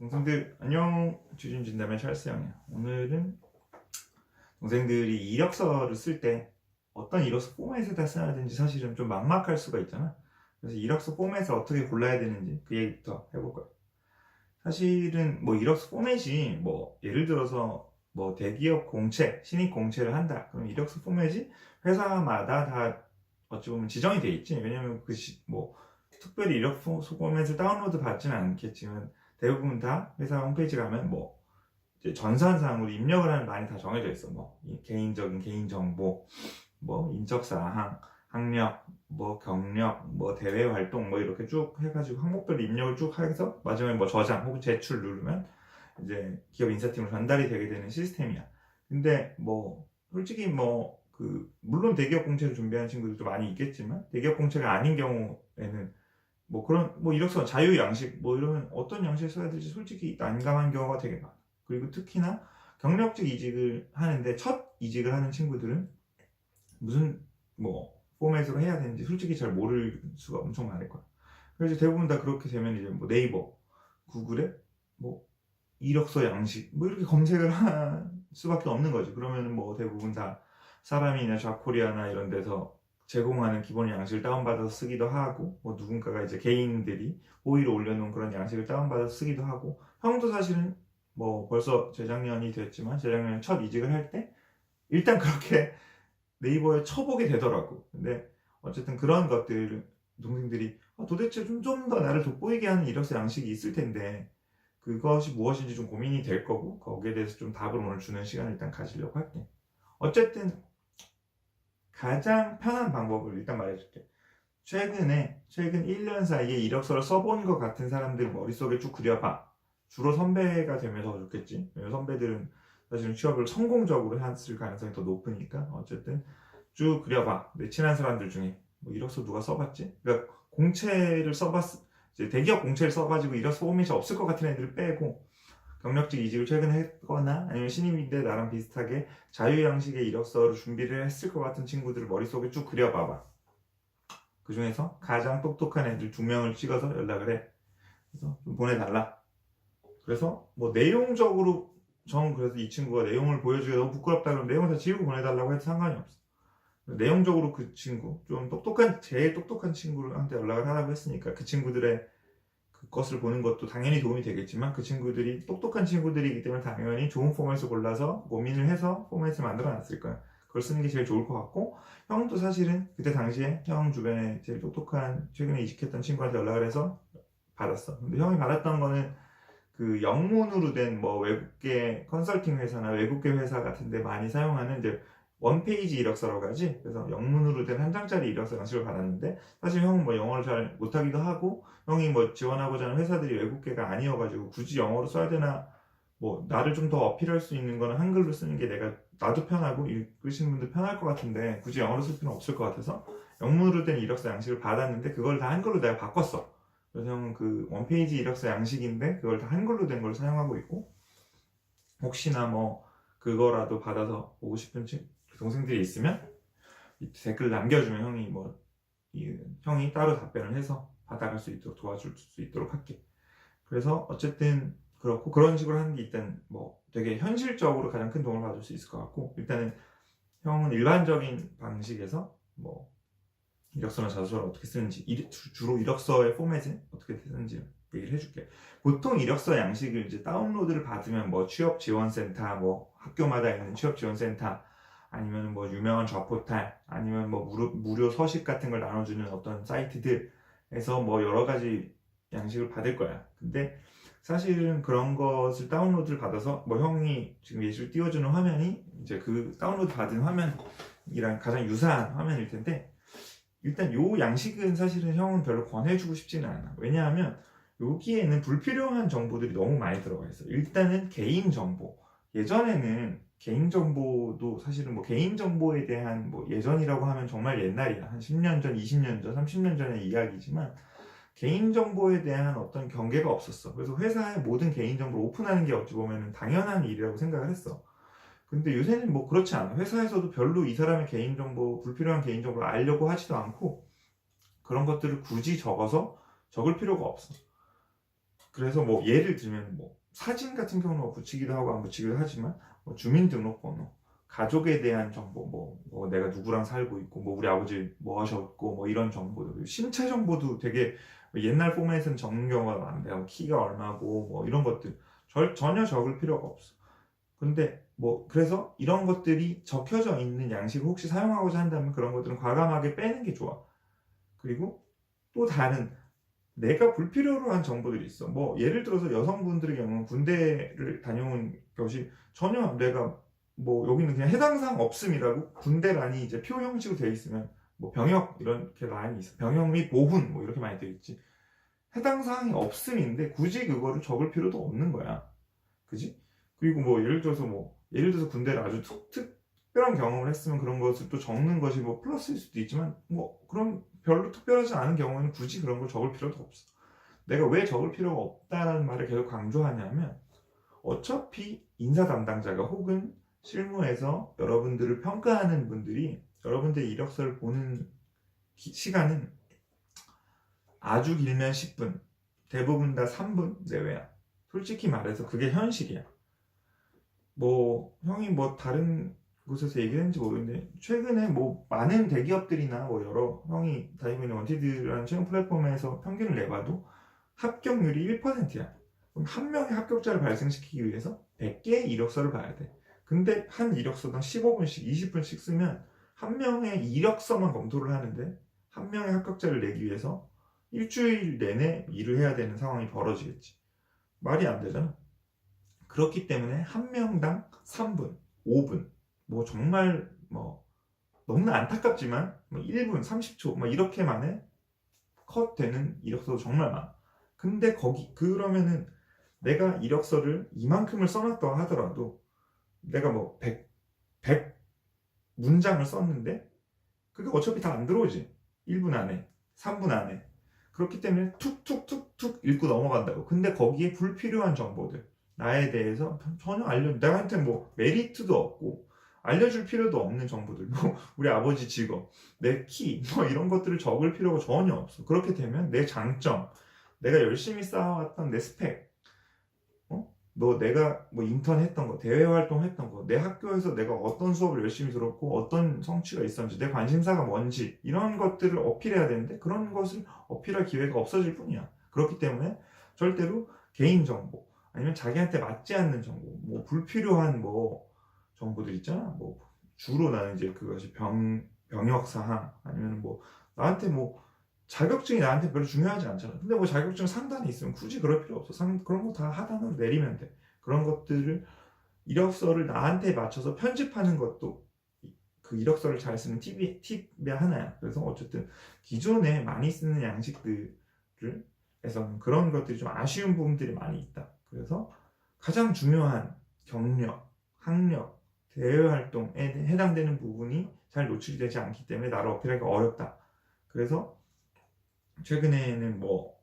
동생들 안녕. 주진 진담의 찰스 형이야. 오늘은 동생들이 이력서를 쓸 때 어떤 이력서 포맷에다 써야 되는지 사실은 좀 막막할 수가 있잖아. 그래서 이력서 포맷을 어떻게 골라야 되는지 그 얘기부터 해볼 거야. 사실은 뭐 이력서 포맷이 뭐 예를 들어서 뭐 대기업 공채, 신입 공채를 한다. 그럼 이력서 포맷이 회사마다 다 어찌 보면 지정이 돼 있지. 왜냐면 뭐 특별히 이력서 포맷을 다운로드 받지는 않겠지만 대부분 다 회사 홈페이지 가면 뭐 이제 전산상으로 입력을 하는 많이 다 정해져 있어. 뭐 개인적인 개인 정보, 뭐 인적 사항, 학력, 뭐 경력, 뭐 대외 활동, 뭐 이렇게 쭉 해가지고 항목별로 입력을 쭉 해서 마지막에 뭐 저장 혹은 제출 누르면 이제 기업 인사팀으로 전달이 되게 되는 시스템이야. 근데 뭐 솔직히 뭐 물론 대기업 공채를 준비하는 친구들도 많이 있겠지만 대기업 공채가 아닌 경우에는 뭐 그런 뭐 이력서 자유 양식 뭐 이러면 어떤 양식을 써야 될지 솔직히 난감한 경우가 되게 많아. 그리고 특히나 경력직 이직을 하는데 첫 이직을 하는 친구들은 무슨 뭐 포맷으로 해야 되는지 솔직히 잘 모를 수가 엄청 많을 거야. 그래서 대부분 다 그렇게 되면 이제 뭐 네이버, 구글에 뭐 이력서 양식 뭐 이렇게 검색을 할 수밖에 없는 거지. 그러면 뭐 대부분 다 사람이나 좌코리아나 이런 데서 제공하는 기본 양식을 다운받아서 쓰기도 하고 뭐 누군가가 이제 개인들이 호의로 올려놓은 그런 양식을 다운받아서 쓰기도 하고 형도 사실은 뭐 벌써 재작년이 됐지만 재작년에 첫 이직을 할 때 일단 그렇게 네이버에 쳐보게 되더라고. 근데 어쨌든 그런 것들 동생들이 도대체 좀 더 나를 돋보이게 하는 이력서 양식이 있을 텐데 그것이 무엇인지 좀 고민이 될 거고 거기에 대해서 좀 답을 오늘 주는 시간을 일단 가지려고 할게. 어쨌든 가장 편한 방법을 일단 말해줄게. 최근 1년 사이에 이력서를 써본 것 같은 사람들 머릿속에 쭉 그려봐. 주로 선배가 되면 더 좋겠지. 왜냐면 선배들은 사실은 취업을 성공적으로 했을 가능성이 더 높으니까 어쨌든 쭉 그려봐. 내 친한 사람들 중에 뭐 이력서 누가 써봤지? 그러니까 공채를 이제 대기업 공채를 써가지고 이력서 포맷이 없을 것 같은 애들을 빼고 경력직 이직을 최근에 했거나 아니면 신입인데 나랑 비슷하게 자유 양식의 이력서를 준비를 했을 것 같은 친구들을 머릿속에 쭉 그려봐봐. 그 중에서 가장 똑똑한 애들 2명을 찍어서 연락을 해. 그래서 좀 보내달라. 그래서 뭐 내용적으로 그래서 이 친구가 내용을 보여주기가 너무 부끄럽다 그러면 내용을 다 지우고 보내달라고 해도 상관이 없어. 내용적으로 그 친구, 좀 제일 똑똑한 친구한테 연락을 하라고 했으니까 그 친구들의 그것을 보는 것도 당연히 도움이 되겠지만 그 친구들이 똑똑한 친구들이기 때문에 당연히 좋은 포맷을 골라서 고민을 해서 포맷을 만들어 놨을 거야. 그걸 쓰는 게 제일 좋을 것 같고 형도 사실은 그때 당시에 형 주변에 제일 똑똑한 최근에 이직했던 친구한테 연락을 해서 받았어. 근데 형이 받았던 거는 그 영문으로 된 뭐 외국계 컨설팅 회사나 외국계 회사 같은데 많이 사용하는 이제 원페이지 이력서라고 하지. 그래서 영문으로 된 한 장짜리 이력서 양식을 받았는데 사실 형은 뭐 영어를 잘 못하기도 하고 형이 뭐 지원하고자 하는 회사들이 외국계가 아니어가지고 굳이 영어로 써야 되나 뭐 나를 좀 더 어필할 수 있는 거는 한글로 쓰는 게 나도 편하고 읽으시는 분들 편할 것 같은데 굳이 영어로 쓸 필요는 없을 것 같아서 영문으로 된 이력서 양식을 받았는데 그걸 다 한글로 내가 바꿨어. 그래서 형은 그 원페이지 이력서 양식인데 그걸 다 한글로 된 걸 사용하고 있고 혹시나 뭐 그거라도 받아서 보고 싶은 동생들이 있으면 댓글 남겨주면 형이 따로 답변을 해서 받아갈 수 있도록 도와줄 수 있도록 할게. 그래서 어쨌든 그렇고 그런 식으로 하는 게 일단 뭐 되게 현실적으로 가장 큰 도움을 받을 수 있을 것 같고 일단은 형은 일반적인 방식에서 뭐 이력서나 자소서를 어떻게 쓰는지 주로 이력서의 포맷은 어떻게 쓰는지 얘기를 해줄게. 보통 이력서 양식을 이제 다운로드를 받으면 뭐 취업지원센터 뭐 학교마다 있는 취업지원센터 아니면 뭐 유명한 좌포탈 아니면 뭐 무료 서식 같은 걸 나눠주는 어떤 사이트들에서 뭐 여러 가지 양식을 받을 거야. 근데 사실은 그런 것을 다운로드를 받아서 뭐 형이 지금 예시로 띄워주는 화면이 이제 그 다운로드 받은 화면이랑 가장 유사한 화면일 텐데 일단 요 양식은 사실은 형은 별로 권해주고 싶지는 않아. 왜냐하면 여기에는 불필요한 정보들이 너무 많이 들어가 있어. 일단은 개인정보. 예전에는 개인정보도 사실은 뭐 개인정보에 대한 뭐 예전이라고 하면 정말 옛날이야. 한 10년 전, 20년 전, 30년 전의 이야기지만 개인정보에 대한 어떤 경계가 없었어. 그래서 회사의 모든 개인정보를 오픈하는 게 어찌 보면 당연한 일이라고 생각을 했어. 근데 요새는 뭐 그렇지 않아. 회사에서도 별로 이 사람의 개인정보, 불필요한 개인정보를 알려고 하지도 않고 그런 것들을 굳이 적을 필요가 없어. 그래서 뭐 예를 들면 뭐 사진 같은 경우는 붙이기도 하고 안 붙이기도 하지만 뭐 주민등록번호, 가족에 대한 정보, 뭐 내가 누구랑 살고 있고, 뭐 우리 아버지 뭐 하셨고, 뭐 이런 정보들, 신체 정보도 되게 옛날 포맷은 적는 경우가 많은데, 뭐 키가 얼마고, 뭐 이런 것들 전혀 적을 필요가 없어. 근데 뭐 그래서 이런 것들이 적혀져 있는 양식을 혹시 사용하고자 한다면 그런 것들은 과감하게 빼는 게 좋아. 그리고 또 다른 내가 불필요로 한 정보들이 있어. 뭐 예를 들어서 여성분들의 경우는 군대를 다녀온 것이 전혀 내가 뭐 여기는 그냥 해당 사항 없음이라고 군대란이 이제 표 형식으로 되어 있으면 뭐 병역 이렇게 라인이 있어. 병역 및 보훈 뭐 이렇게 많이 되어 있지. 해당 사항이 없음인데 굳이 그거를 적을 필요도 없는 거야. 그지? 그리고 뭐 예를 들어서 군대를 아주 특별한 경험을 했으면 그런 것을 또 적는 것이 뭐 플러스일 수도 있지만 뭐 그런 별로 특별하지 않은 경우에는 굳이 그런 걸 적을 필요도 없어. 내가 왜 적을 필요가 없다라는 말을 계속 강조하냐면 어차피 인사 담당자가 혹은 실무에서 여러분들을 평가하는 분들이 여러분들의 이력서를 보는 시간은 아주 길면 10분, 대부분 다 3분 내외야. 솔직히 말해서 그게 현실이야. 뭐 형이 뭐 다른 곳에서 얘기했는지 모르겠는데 최근에 뭐 많은 대기업들이나 뭐 여러 형이 다니고 있는 원티드라는 채용 플랫폼에서 평균을 내봐도 합격률이 1%야. 그럼 한 명의 합격자를 발생시키기 위해서 100개의 이력서를 봐야 돼. 근데 한 이력서당 15분씩, 20분씩 쓰면 한 명의 이력서만 검토를 하는데 한 명의 합격자를 내기 위해서 일주일 내내 일을 해야 되는 상황이 벌어지겠지. 말이 안 되잖아. 그렇기 때문에 한 명당 3분, 5분, 뭐 정말 뭐 너무나 안타깝지만 뭐 1분, 30초 뭐 이렇게 만에 컷되는 이력서도 정말 많아. 근데 그러면은 내가 이력서를 이만큼을 써놨다 하더라도 내가 뭐 100 문장을 썼는데 그게 어차피 다 안 들어오지. 1분 안에, 3분 안에. 그렇기 때문에 툭툭툭툭 읽고 넘어간다고. 근데 거기에 불필요한 정보들, 나에 대해서 전혀 나한테 뭐 메리트도 없고 알려줄 필요도 없는 정보들, 뭐 우리 아버지 직업, 내 키, 뭐 이런 것들을 적을 필요가 전혀 없어. 그렇게 되면 내 장점, 내가 열심히 쌓아왔던 내 스펙, 내가 뭐 인턴 했던 거, 대외 활동 했던 거, 내 학교에서 내가 어떤 수업을 열심히 들었고, 어떤 성취가 있었는지, 내 관심사가 뭔지, 이런 것들을 어필해야 되는데, 그런 것을 어필할 기회가 없어질 뿐이야. 그렇기 때문에 절대로 개인정보, 아니면 자기한테 맞지 않는 정보, 뭐 불필요한 뭐 정보들 있잖아. 뭐 주로 나는 이제 그것이 병역사항, 아니면 뭐 나한테 뭐 자격증이 나한테 별로 중요하지 않잖아. 근데 뭐 자격증 상단에 있으면 굳이 그럴 필요 없어. 그런 거 다 하단으로 내리면 돼. 그런 것들을 이력서를 나한테 맞춰서 편집하는 것도 그 이력서를 잘 쓰는 팁의 하나야. 그래서 어쨌든 기존에 많이 쓰는 양식들에서는 그런 것들이 좀 아쉬운 부분들이 많이 있다. 그래서 가장 중요한 경력, 학력, 대외 활동에 해당되는 부분이 잘 노출이 되지 않기 때문에 나를 어필하기가 어렵다. 그래서 최근에는 뭐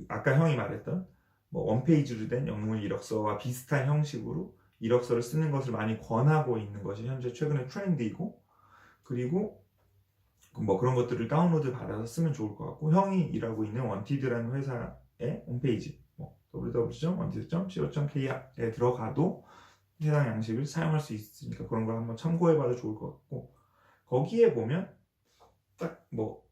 아까 형이 말했던 뭐 원페이지로 된 영문 이력서와 비슷한 형식으로 이력서를 쓰는 것을 많이 권하고 있는 것이 현재 최근의 트렌드이고, 그리고 뭐 그런 것들을 다운로드 받아서 쓰면 좋을 것 같고, 형이 일하고 있는 원티드라는 회사의 홈페이지 뭐 www.원티드.co.kr에 들어가도 해당 양식을 사용할 수 있으니까 그런 걸 한번 참고해봐도 좋을 것 같고, 거기에 보면 딱 뭐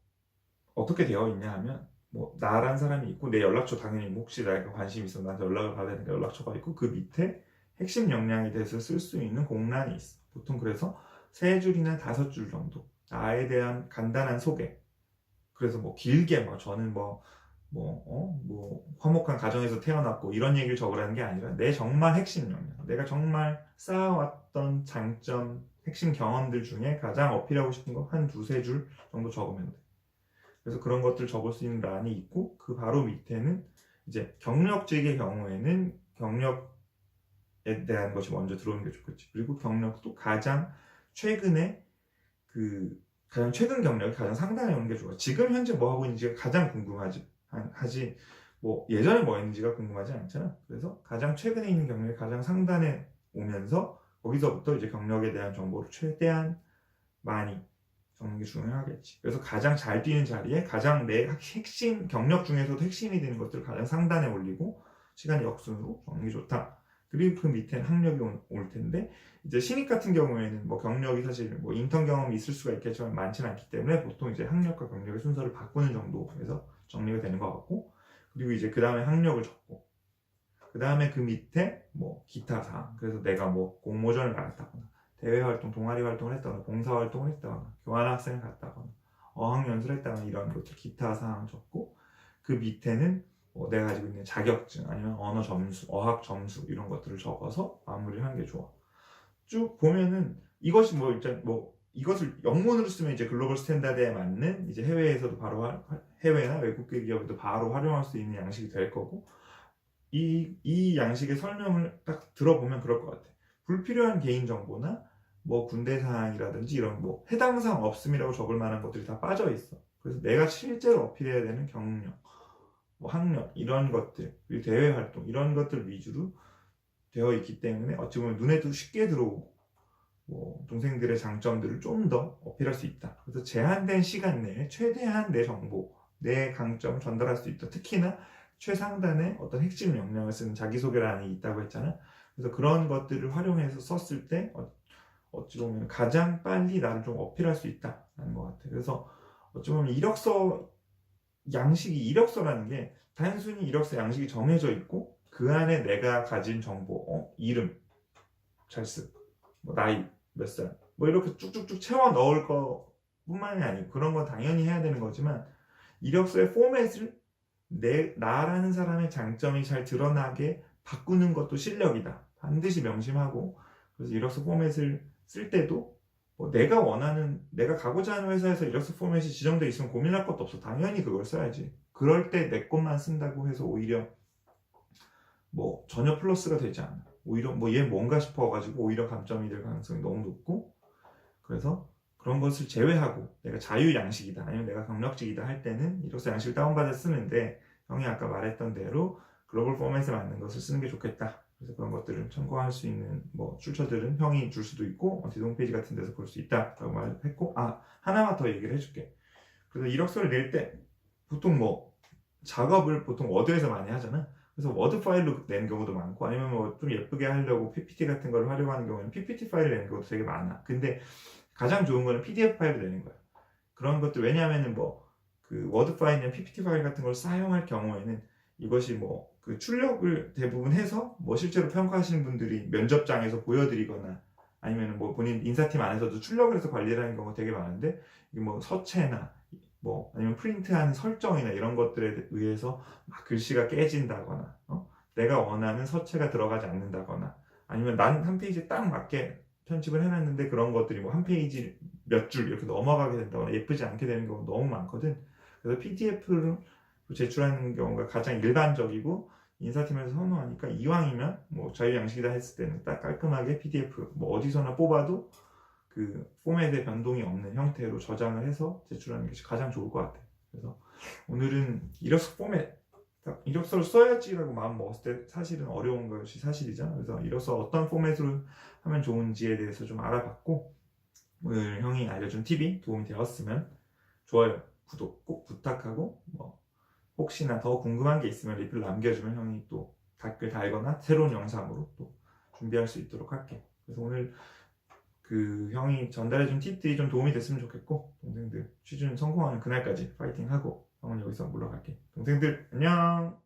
어떻게 되어 있냐 하면 뭐 나란 사람이 있고 내 연락처 당연히 뭐 혹시 내가 관심이 있어 나한테 연락을 받아야 되니까 연락처가 있고, 그 밑에 핵심 역량에 대해서 쓸 수 있는 공란이 있어. 보통 그래서 3줄이나 5줄 정도 나에 대한 간단한 소개. 그래서 뭐 길게 뭐 저는 뭐 화목한 가정에서 태어났고 이런 얘기를 적으라는 게 아니라 내 정말 핵심 역량, 내가 정말 쌓아왔던 장점, 핵심 경험들 중에 가장 어필하고 싶은 거 한 2-3줄 정도 적으면 돼. 그래서 그런 것들 적을 수 있는 란이 있고, 그 바로 밑에는 이제 경력직의 경우에는 경력에 대한 것이 먼저 들어오는 게 좋겠지. 그리고 경력도 가장 최근에 가장 최근 경력이 가장 상단에 오는 게 좋아. 지금 현재 뭐 하고 있는지가 가장 궁금하지. 뭐 예전에 뭐 했는지가 궁금하지 않잖아. 그래서 가장 최근에 있는 경력이 가장 상단에 오면서 거기서부터 이제 경력에 대한 정보를 최대한 많이 적는 게 중요하겠지. 그래서 가장 잘 뛰는 자리에 가장 내 핵심 경력 중에서도 핵심이 되는 것들을 가장 상단에 올리고 시간 역순으로 적는 게 좋다. 그리고 그 밑에는 학력이 올 텐데 이제 신입 같은 경우에는 뭐 경력이 사실 뭐 인턴 경험이 있을 수가 있겠지만 많지는 않기 때문에 보통 이제 학력과 경력의 순서를 바꾸는 정도에서 정리가 되는 것 같고, 그리고 이제 그 다음에 학력을 적고 그 다음에 그 밑에 뭐 기타 사항, 그래서 내가 뭐 공모전을 나갔다거나 대외 활동, 동아리 활동을 했다거나 봉사 활동을 했다거나 교환 학생을 갔다거나 어학 연수를 했다거나 이런 것들 기타 사항 적고, 그 밑에는 뭐 내가 가지고 있는 자격증 아니면 언어 점수, 어학 점수 이런 것들을 적어서 마무리를 하는 게 좋아. 쭉 보면은 이것이 뭐 일단 뭐 이것을 영문으로 쓰면 이제 글로벌 스탠다드에 맞는 이제 해외에서도 바로 해외나 외국계 기업에도 바로 활용할 수 있는 양식이 될 거고, 이 양식의 설명을 딱 들어보면 그럴 것 같아. 불필요한 개인정보나 뭐 군대 사항이라든지 이런 뭐 해당 사항 없음이라고 적을 만한 것들이 다 빠져 있어. 그래서 내가 실제로 어필해야 되는 경력, 뭐 학력 이런 것들, 그리고 대외 활동 이런 것들 위주로 되어 있기 때문에 어찌 보면 눈에도 쉽게 들어오고 뭐 동생들의 장점들을 좀 더 어필할 수 있다. 그래서 제한된 시간 내에 최대한 내 정보, 내 강점을 전달할 수 있다. 특히나 최상단에 어떤 핵심 역량을 쓰는 자기소개란이 있다고 했잖아. 그래서 그런 것들을 활용해서 썼을 때 어찌 보면 가장 빨리 나를 좀 어필할 수 있다라는 것 같아. 그래서 어찌 보면 이력서라는 게 단순히 이력서 양식이 정해져 있고 그 안에 내가 가진 정보, 이름, 잘쓰, 뭐 나이, 몇 살, 뭐 이렇게 쭉쭉쭉 채워 넣을 것뿐만이 아니고 그런 건 당연히 해야 되는 거지만 이력서의 포맷을 나라는 사람의 장점이 잘 드러나게 바꾸는 것도 실력이다. 반드시 명심하고, 그래서 이력서 포맷을 쓸 때도 뭐 내가 가고자 하는 회사에서 이력서 포맷이 지정되어 있으면 고민할 것도 없어. 당연히 그걸 써야지. 그럴 때 내 것만 쓴다고 해서 오히려 뭐 전혀 플러스가 되지 않아. 오히려 뭐 얘 뭔가 싶어가지고 오히려 감점이 될 가능성이 너무 높고, 그래서 그런 것을 제외하고 내가 자유양식이다 아니면 내가 경력직이다 할 때는 이력서 양식을 다운받아 쓰는데, 형이 아까 말했던 대로 글로벌 포맷에 맞는 것을 쓰는 게 좋겠다. 그래서 그런 것들을 참고할 수 있는 뭐 출처들은 형이 줄 수도 있고 어디 홈페이지 같은 데서 볼 수 있다라고 말했고, 하나만 더 얘기를 해줄게. 그래서 이력서를 낼 때 보통 뭐 작업을 보통 워드에서 많이 하잖아. 그래서 워드 파일로 내는 경우도 많고 아니면 뭐 좀 예쁘게 하려고 PPT 같은 걸 활용하는 경우에는 PPT 파일을 내는 경우도 되게 많아. 근데 가장 좋은 거는 PDF 파일을 내는 거야. 그런 것들, 왜냐하면은 뭐 그 워드 파일이나 PPT 파일 같은 걸 사용할 경우에는 이것이 뭐 그 출력을 대부분 해서 뭐 실제로 평가하시는 분들이 면접장에서 보여드리거나 아니면 뭐 본인 인사팀 안에서도 출력을 해서 관리를 하는 경우가 되게 많은데, 이게 뭐 서체나 뭐 아니면 프린트하는 설정이나 이런 것들에 의해서 막 글씨가 깨진다거나 내가 원하는 서체가 들어가지 않는다거나 아니면 난 한 페이지에 딱 맞게 편집을 해놨는데 그런 것들이 뭐 한 페이지 몇 줄 이렇게 넘어가게 된다거나 예쁘지 않게 되는 경우가 너무 많거든. 그래서 PDF를 제출하는 경우가 가장 일반적이고 인사팀에서 선호하니까 이왕이면 뭐 자유양식이다 했을 때는 딱 깔끔하게 PDF 뭐 어디서나 뽑아도 그 포맷의 변동이 없는 형태로 저장을 해서 제출하는 것이 가장 좋을 것 같아. 그래서 오늘은 이력서 포맷, 이력서를 써야지라고 마음 먹었을 때 사실은 어려운 것이 사실이잖아. 그래서 이력서 어떤 포맷으로 하면 좋은지에 대해서 좀 알아봤고, 오늘 형이 알려준 팁이 도움이 되었으면 좋아요, 구독 꼭 부탁하고, 뭐 혹시나 더 궁금한 게 있으면 리플 남겨주면 형이 또 댓글 달거나 새로운 영상으로 또 준비할 수 있도록 할게. 그래서 오늘 그 형이 전달해준 팁들이 좀 도움이 됐으면 좋겠고, 동생들 취준 성공하는 그날까지 파이팅하고 형은 여기서 물러갈게. 동생들 안녕.